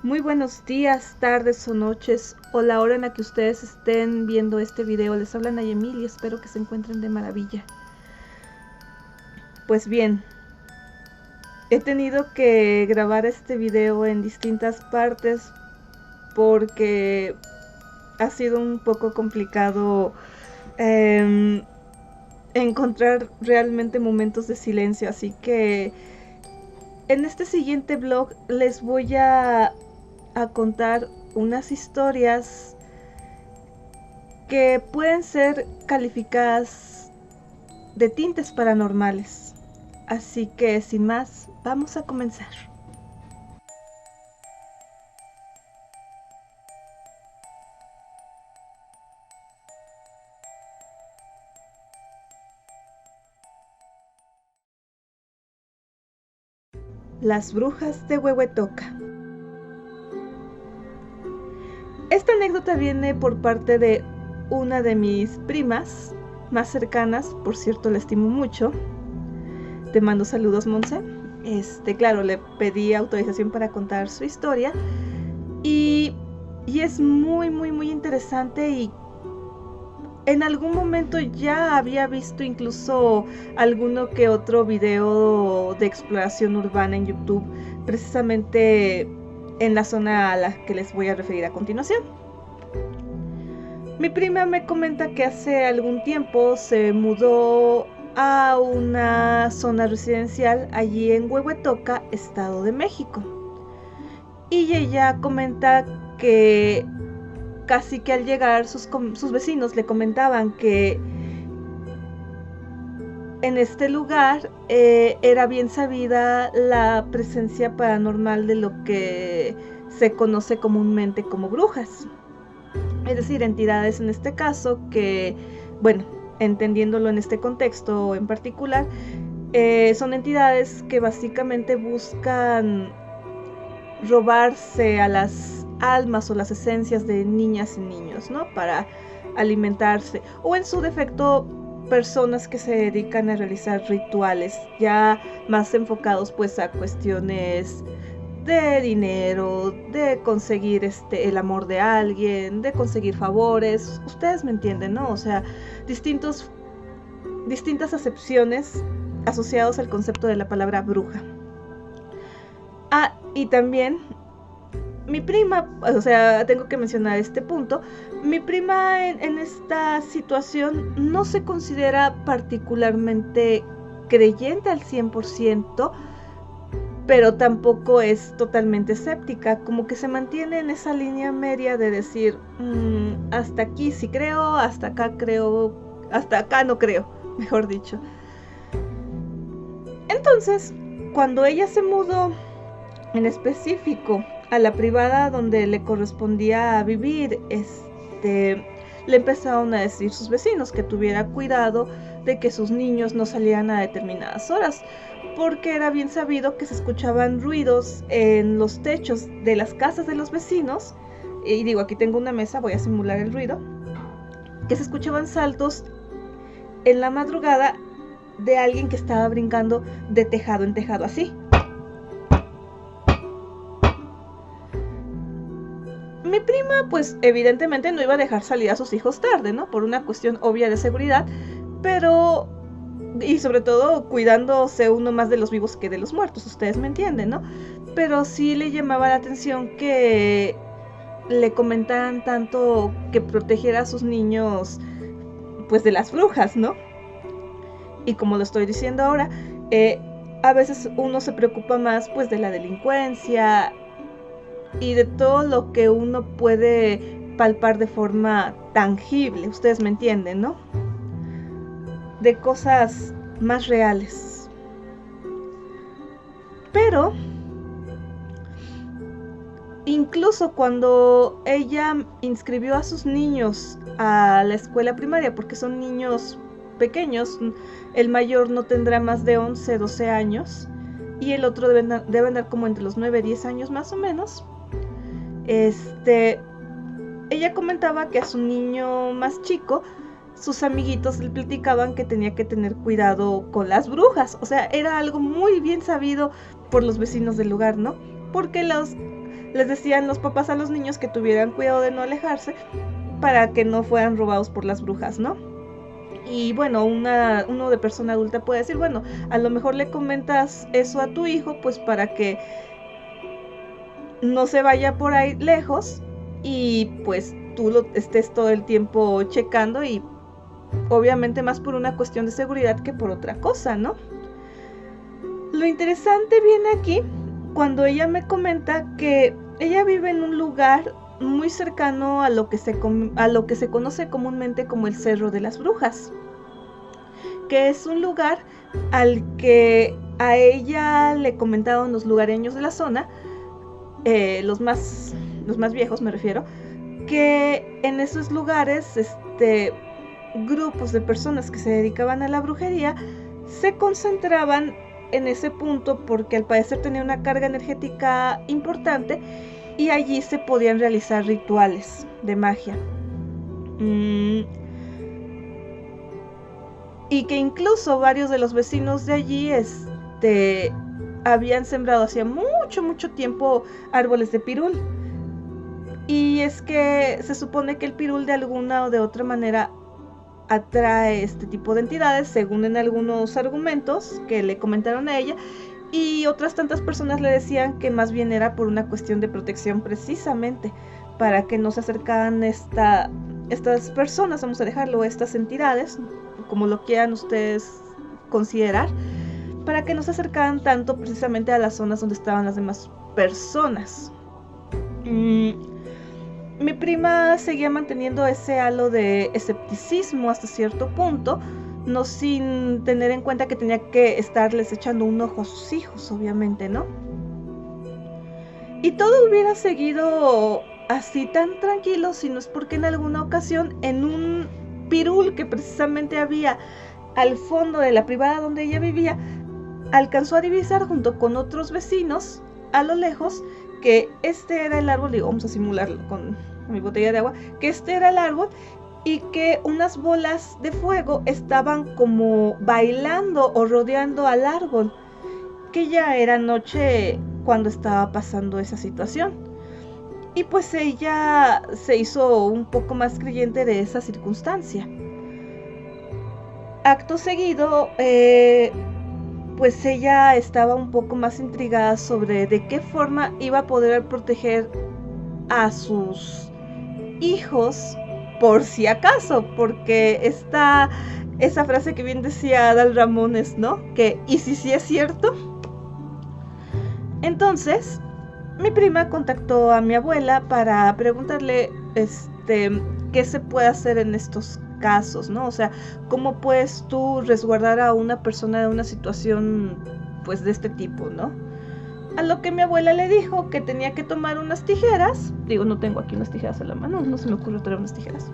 Muy buenos días, tardes o noches, o la hora en la que ustedes estén viendo este video. Les habla Nayemil y espero que se encuentren de maravilla. Pues bien, he tenido que grabar este video en distintas partes porque ha sido un poco complicado encontrar realmente momentos de silencio, así que en este siguiente vlog les voy a contar unas historias que pueden ser calificadas de tintes paranormales. Así que sin más, vamos a comenzar. Las brujas de Huehuetoca. Esta anécdota viene por parte de una de mis primas más cercanas, por cierto la estimo mucho. Te mando saludos, Monse. Claro, le pedí autorización para contar su historia y es muy interesante, y en algún momento ya había visto incluso alguno que otro video de exploración urbana en YouTube, precisamente en la zona a la que les voy a referir a continuación. Mi prima me comenta que hace algún tiempo se mudó a una zona residencial allí en Huehuetoca, Estado de México. Y ella comenta que casi que al llegar sus vecinos le comentaban que en este lugar era bien sabida la presencia paranormal de lo que se conoce comúnmente como brujas. Es decir, entidades en este caso que, bueno, entendiéndolo en este contexto en particular, son entidades que básicamente buscan robarse a las almas o las esencias de niñas y niños, ¿no? Para alimentarse, o en su defecto personas que se dedican a realizar rituales ya más enfocados pues a cuestiones de dinero, de conseguir el amor de alguien, de conseguir favores. Ustedes me entienden, ¿no? O sea, distintas acepciones asociados al concepto de la palabra bruja. Y también mi prima, o sea, tengo que mencionar este punto, mi prima en esta situación no se considera particularmente creyente al 100%, pero tampoco es totalmente escéptica, como que se mantiene en esa línea media de decir, hasta aquí sí creo, hasta acá creo, hasta acá no creo, mejor dicho. Entonces, cuando ella se mudó en específico a la privada donde le correspondía vivir, le empezaron a decir sus vecinos que tuviera cuidado de que sus niños no salieran a determinadas horas, porque era bien sabido que se escuchaban ruidos en los techos de las casas de los vecinos. Y digo, aquí tengo una mesa, voy a simular el ruido, que se escuchaban saltos en la madrugada de alguien que estaba brincando de tejado en tejado así. Mi prima pues evidentemente no iba a dejar salir a sus hijos tarde, ¿no? Por una cuestión obvia de seguridad, pero, y sobre todo cuidándose uno más de los vivos que de los muertos, ustedes me entienden, ¿no? Pero sí le llamaba la atención que le comentaran tanto que protegiera a sus niños pues de las brujas, ¿no? Y como lo estoy diciendo ahora, a veces uno se preocupa más pues de la delincuencia y de todo lo que uno puede palpar de forma tangible, ustedes me entienden, ¿no? De cosas más reales. Pero incluso cuando ella inscribió a sus niños a la escuela primaria, porque son niños pequeños, el mayor no tendrá más de 11, 12 años y el otro debe andar como entre los 9, 10 años más o menos. Ella comentaba que a su niño más chico, sus amiguitos le platicaban que tenía que tener cuidado con las brujas. O sea, era algo muy bien sabido por los vecinos del lugar, ¿no? porque les decían los papás a los niños que tuvieran cuidado de no alejarse para que no fueran robados por las brujas, ¿no? Y bueno, uno de persona adulta puede decir, bueno, a lo mejor le comentas eso a tu hijo, pues para que no se vaya por ahí lejos y pues tú lo estés todo el tiempo checando, y obviamente más por una cuestión de seguridad que por otra cosa, ¿no? Lo interesante viene aquí cuando ella me comenta que ella vive en un lugar muy cercano a lo que se conoce comúnmente como el Cerro de las Brujas, que es un lugar al que a ella le comentaron los lugareños de la zona, los más viejos me refiero, que en esos lugares grupos de personas que se dedicaban a la brujería se concentraban en ese punto porque al parecer tenía una carga energética importante y allí se podían realizar rituales de magia. Y que incluso varios de los vecinos de allí habían sembrado hacía mucho tiempo árboles de pirul. Y es que se supone que el pirul de alguna o de otra manera atrae este tipo de entidades, según en algunos argumentos que le comentaron a ella, y otras tantas personas le decían que más bien era por una cuestión de protección, precisamente para que no se acercaran estas personas, vamos a dejarlo, estas entidades, como lo quieran ustedes considerar, para que no se acercaran tanto precisamente a las zonas donde estaban las demás personas. Mi prima seguía manteniendo ese halo de escepticismo hasta cierto punto, no sin tener en cuenta que tenía que estarles echando un ojo a sus hijos, obviamente, ¿no? Y todo hubiera seguido así tan tranquilo si no es porque en alguna ocasión, en un pirul que precisamente había al fondo de la privada donde ella vivía, alcanzó a divisar junto con otros vecinos a lo lejos que este era el árbol, digo, vamos a simularlo con mi botella de agua, que este era el árbol y que unas bolas de fuego estaban como bailando o rodeando al árbol, que ya era noche cuando estaba pasando esa situación. Y pues ella se hizo un poco más creyente de esa circunstancia. Acto seguido, pues ella estaba un poco más intrigada sobre de qué forma iba a poder proteger a sus hijos por si acaso, porque está esa frase que bien decía Adal Ramones, ¿no? Que ¿y si sí es cierto? Entonces, mi prima contactó a mi abuela para preguntarle qué se puede hacer en estos casos, ¿no? O sea, ¿cómo puedes tú resguardar a una persona de una situación pues de este tipo, ¿no? A lo que mi abuela le dijo que tenía que tomar unas tijeras. Digo, no tengo aquí unas tijeras a la mano, no se me ocurrió traer unas tijeras.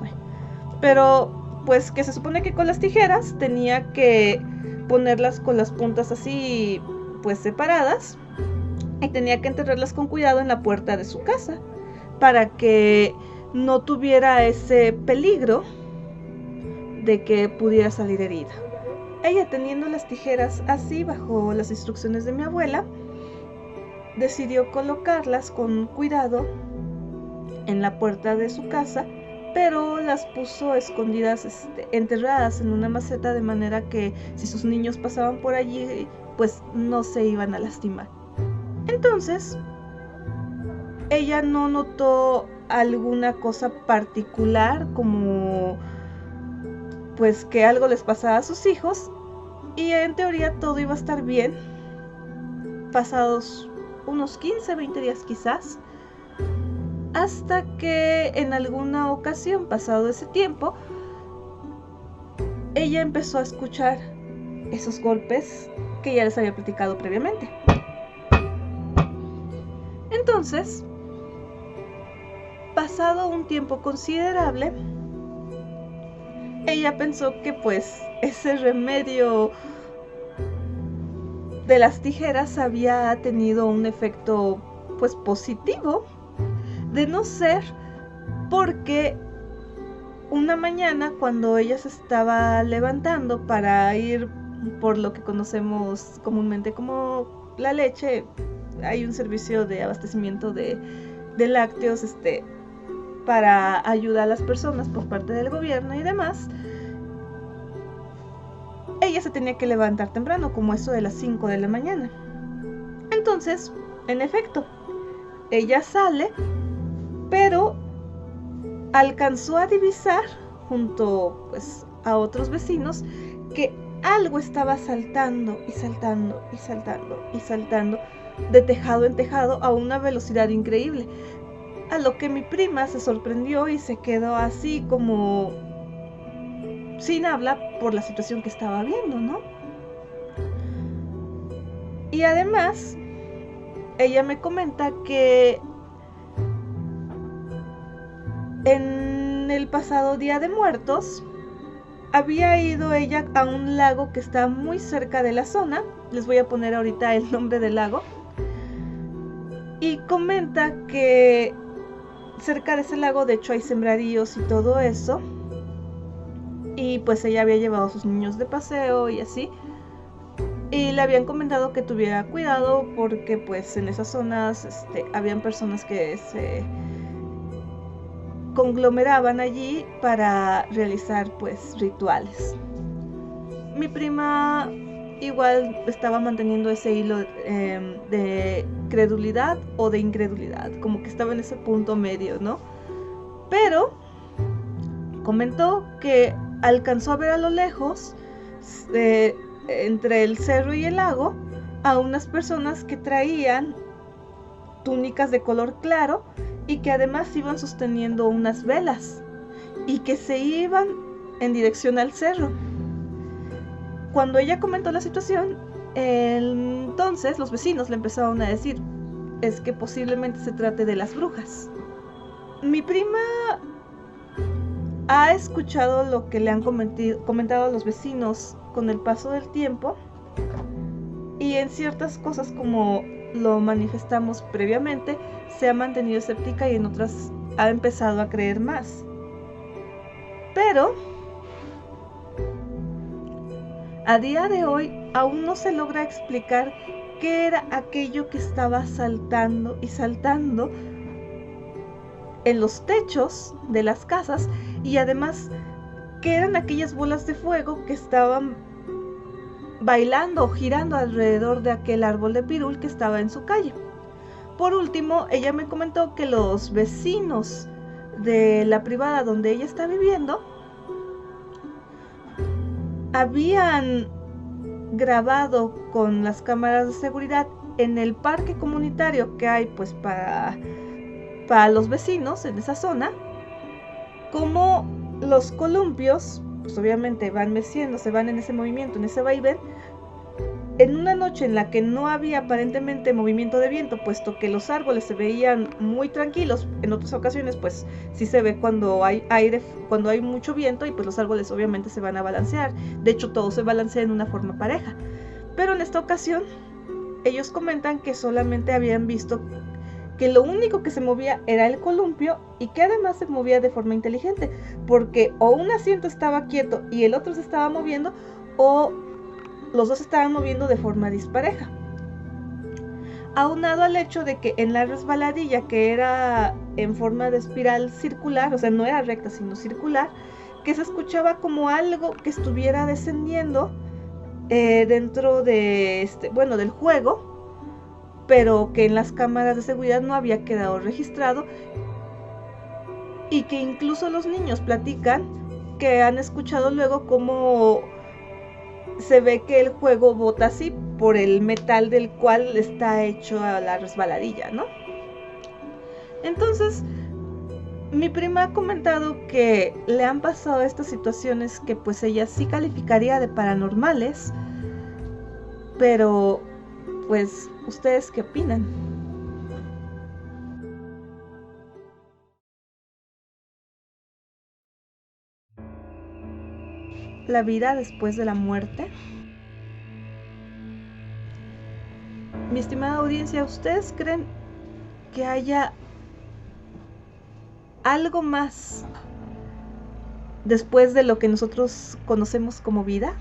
Pero pues que se supone que con las tijeras tenía que ponerlas con las puntas así pues separadas y tenía que enterrarlas con cuidado en la puerta de su casa para que no tuviera ese peligro de que pudiera salir herida. Ella, teniendo las tijeras así bajo las instrucciones de mi abuela, decidió colocarlas con cuidado en la puerta de su casa, pero las puso escondidas, enterradas en una maceta, de manera que si sus niños pasaban por allí, pues no se iban a lastimar. Entonces, ella no notó alguna cosa particular, como pues que algo les pasaba a sus hijos, y en teoría todo iba a estar bien pasados unos 15, 20 días quizás, hasta que en alguna ocasión, pasado ese tiempo, ella empezó a escuchar esos golpes que ya les había platicado previamente. Entonces, pasado un tiempo considerable, ella pensó que pues ese remedio de las tijeras había tenido un efecto pues positivo, de no ser porque una mañana, cuando ella se estaba levantando para ir por lo que conocemos comúnmente como la leche, hay un servicio de abastecimiento de lácteos para ayudar a las personas por parte del gobierno y demás. Ella se tenía que levantar temprano, como eso de las 5 de la mañana. Entonces, en efecto, ella sale, pero alcanzó a divisar junto pues a otros vecinos que algo estaba saltando y saltando y saltando y saltando de tejado en tejado a una velocidad increíble, a lo que mi prima se sorprendió y se quedó así como sin habla por la situación que estaba viendo, ¿no? Y además ella me comenta que en el pasado Día de Muertos había ido ella a un lago que está muy cerca de la zona. Les voy a poner ahorita el nombre del lago. Y comenta que cerca de ese lago, de hecho, hay sembradíos y todo eso. Y pues ella había llevado a sus niños de paseo y así. Y le habían comentado que tuviera cuidado porque pues en esas zonas habían personas que se conglomeraban allí para realizar pues rituales. Mi prima igual estaba manteniendo ese hilo de credulidad o de incredulidad, como que estaba en ese punto medio, ¿no? Pero comentó que alcanzó a ver a lo lejos, entre el cerro y el lago, a unas personas que traían túnicas de color claro y que además iban sosteniendo unas velas y que se iban en dirección al cerro. Cuando ella comentó la situación, entonces los vecinos le empezaron a decir, es que posiblemente se trate de las brujas. Mi prima ha escuchado lo que le han comentado a los vecinos con el paso del tiempo, y en ciertas cosas, como lo manifestamos previamente, se ha mantenido escéptica y en otras ha empezado a creer más. Pero a día de hoy aún no se logra explicar qué era aquello que estaba saltando y saltando en los techos de las casas, y además qué eran aquellas bolas de fuego que estaban bailando o girando alrededor de aquel árbol de pirul que estaba en su calle. Por último, ella me comentó que los vecinos de la privada donde ella está viviendo habían grabado con las cámaras de seguridad en el parque comunitario que hay pues para los vecinos en esa zona, como los columpios pues obviamente van meciéndose, van en ese movimiento, en ese vaivén. En una noche en la que no había aparentemente movimiento de viento, puesto que los árboles se veían muy tranquilos, en otras ocasiones pues sí se ve cuando hay aire, cuando hay mucho viento, y pues los árboles obviamente se van a balancear. De hecho, todo se balancea en una forma pareja. Pero en esta ocasión ellos comentan que solamente habían visto que lo único que se movía era el columpio, y que además se movía de forma inteligente, porque o un asiento estaba quieto y el otro se estaba moviendo, o los dos estaban moviendo de forma dispareja. Aunado al hecho de que en la resbaladilla, que era en forma de espiral circular, o sea, no era recta sino circular, que se escuchaba como algo que estuviera descendiendo dentro de del juego, pero que en las cámaras de seguridad no había quedado registrado, y que incluso los niños platican que han escuchado luego cómo se ve que el juego bota así por el metal del cual está hecho a la resbaladilla, ¿no? Entonces, mi prima ha comentado que le han pasado estas situaciones que pues ella sí calificaría de paranormales, pero pues, ¿ustedes qué opinan? La vida después de la muerte. Mi estimada audiencia, ¿ustedes creen que haya algo más después de lo que nosotros conocemos como vida?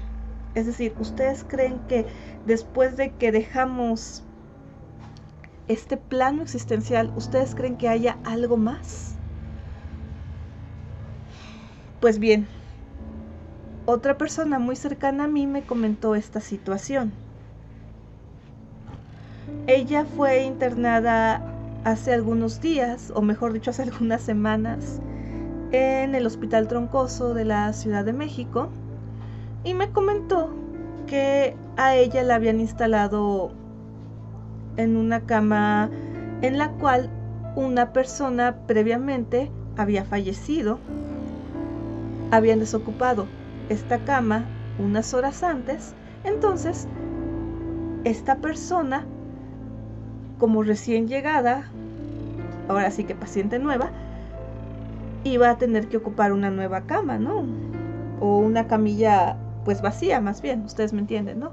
Es decir, ¿ustedes creen que después de que dejamos este plano existencial, ¿ustedes creen que haya algo más? Pues bien, otra persona muy cercana a mí me comentó esta situación. Ella fue internada hace algunos días, o mejor dicho, hace algunas semanas, en el Hospital Troncoso de la Ciudad de México, y me comentó que a ella la habían instalado en una cama en la cual una persona previamente había fallecido. Habían desocupado esta cama unas horas antes, entonces esta persona, como recién llegada, ahora sí que paciente nueva, iba a tener que ocupar una nueva cama, ¿no? O una camilla pues vacía, más bien, ustedes me entienden, ¿no?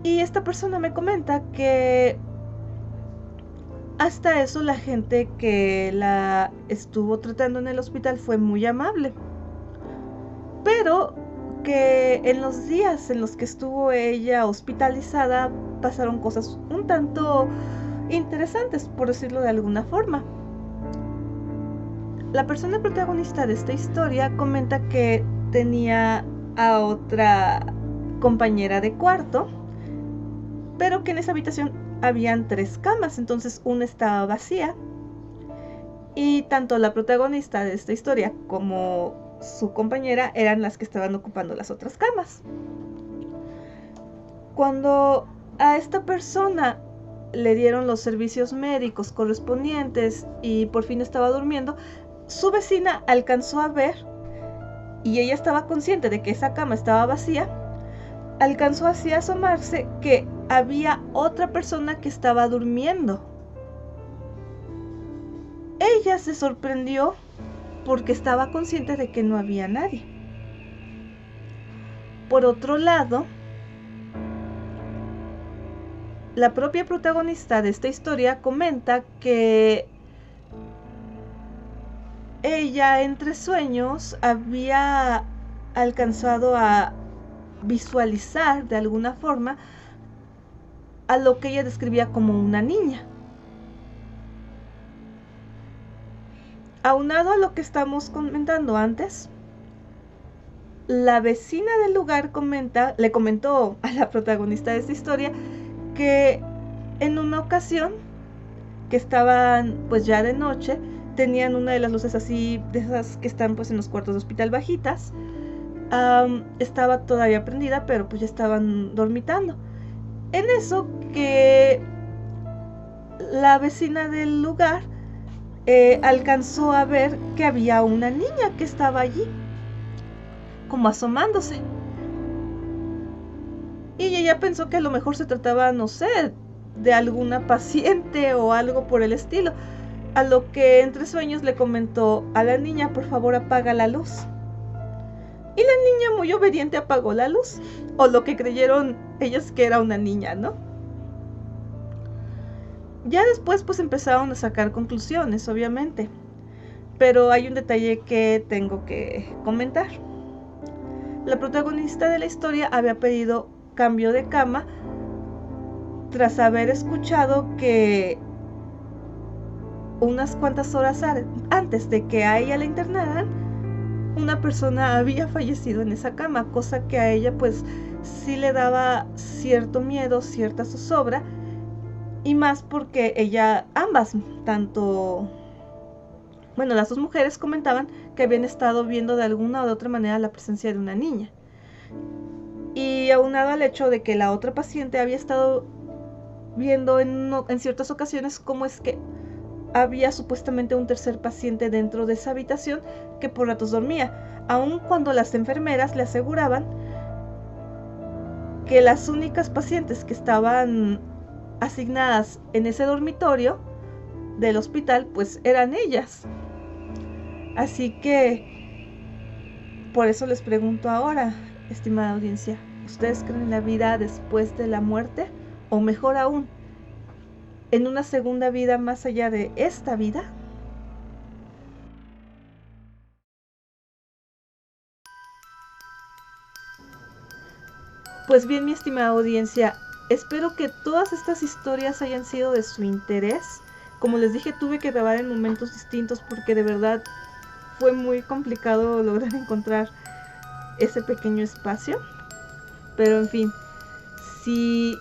Y esta persona me comenta que hasta eso la gente que la estuvo tratando en el hospital fue muy amable, pero que en los días en los que estuvo ella hospitalizada pasaron cosas un tanto interesantes, por decirlo de alguna forma. La persona protagonista de esta historia comenta que tenía a otra compañera de cuarto, pero que en esa habitación habían 3 camas, entonces una estaba vacía, y tanto la protagonista de esta historia como su compañera eran las que estaban ocupando las otras camas. Cuando a esta persona le dieron los servicios médicos correspondientes y por fin estaba durmiendo, su vecina alcanzó a ver, y ella estaba consciente de que esa cama estaba vacía, alcanzó así a asomarse que había otra persona que estaba durmiendo. Ella se sorprendió porque estaba consciente de que no había nadie. Por otro lado, la propia protagonista de esta historia comenta que ella entre sueños había alcanzado a visualizar de alguna forma a lo que ella describía como una niña. Aunado a lo que estamos comentando antes, la vecina del lugar le comentó a la protagonista de esta historia que en una ocasión que estaban pues ya de noche, tenían una de las luces así, de esas que están pues en los cuartos de hospital bajitas, estaba todavía prendida, pero pues ya estaban dormitando. En eso que la vecina del lugar alcanzó a ver que había una niña que estaba allí, como asomándose. Y ella pensó que a lo mejor se trataba, no sé, de alguna paciente o algo por el estilo. A lo que entre sueños le comentó a la niña: por favor apaga la luz. Y la niña muy obediente apagó la luz, o lo que creyeron ellos que era una niña, ¿no? Ya después pues empezaron a sacar conclusiones, obviamente, pero hay un detalle que tengo que comentar. La protagonista de la historia había pedido cambio de cama tras haber escuchado que unas cuantas horas antes de que a ella la internaran, una persona había fallecido en esa cama, cosa que a ella pues sí le daba cierto miedo, cierta zozobra, y más porque ambas, las dos mujeres comentaban que habían estado viendo de alguna o de otra manera la presencia de una niña. Y aunado al hecho de que la otra paciente había estado viendo en ciertas ocasiones cómo es que había supuestamente un tercer paciente dentro de esa habitación que por ratos dormía, aun cuando las enfermeras le aseguraban que las únicas pacientes que estaban asignadas en ese dormitorio del hospital pues eran ellas. Así que por eso les pregunto ahora, estimada audiencia, ¿ustedes creen en la vida después de la muerte? O mejor aún, ¿en una segunda vida más allá de esta vida? Pues bien, mi estimada audiencia, Espero que todas estas historias hayan sido de su interés. Como les dije, tuve que grabar en momentos distintos porque de verdad fue muy complicado lograr encontrar ese pequeño espacio. Pero en fin, si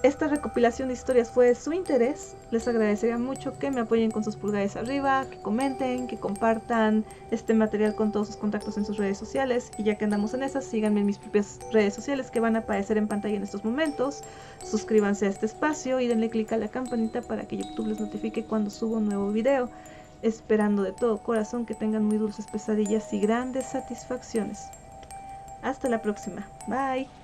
esta recopilación de historias fue de su interés, les agradecería mucho que me apoyen con sus pulgares arriba, que comenten, que compartan este material con todos sus contactos en sus redes sociales. Y ya que andamos en esas, síganme en mis propias redes sociales que van a aparecer en pantalla en estos momentos. Suscríbanse a este espacio y denle click a la campanita para que YouTube les notifique cuando subo un nuevo video. Esperando de todo corazón que tengan muy dulces pesadillas y grandes satisfacciones. Hasta la próxima. Bye.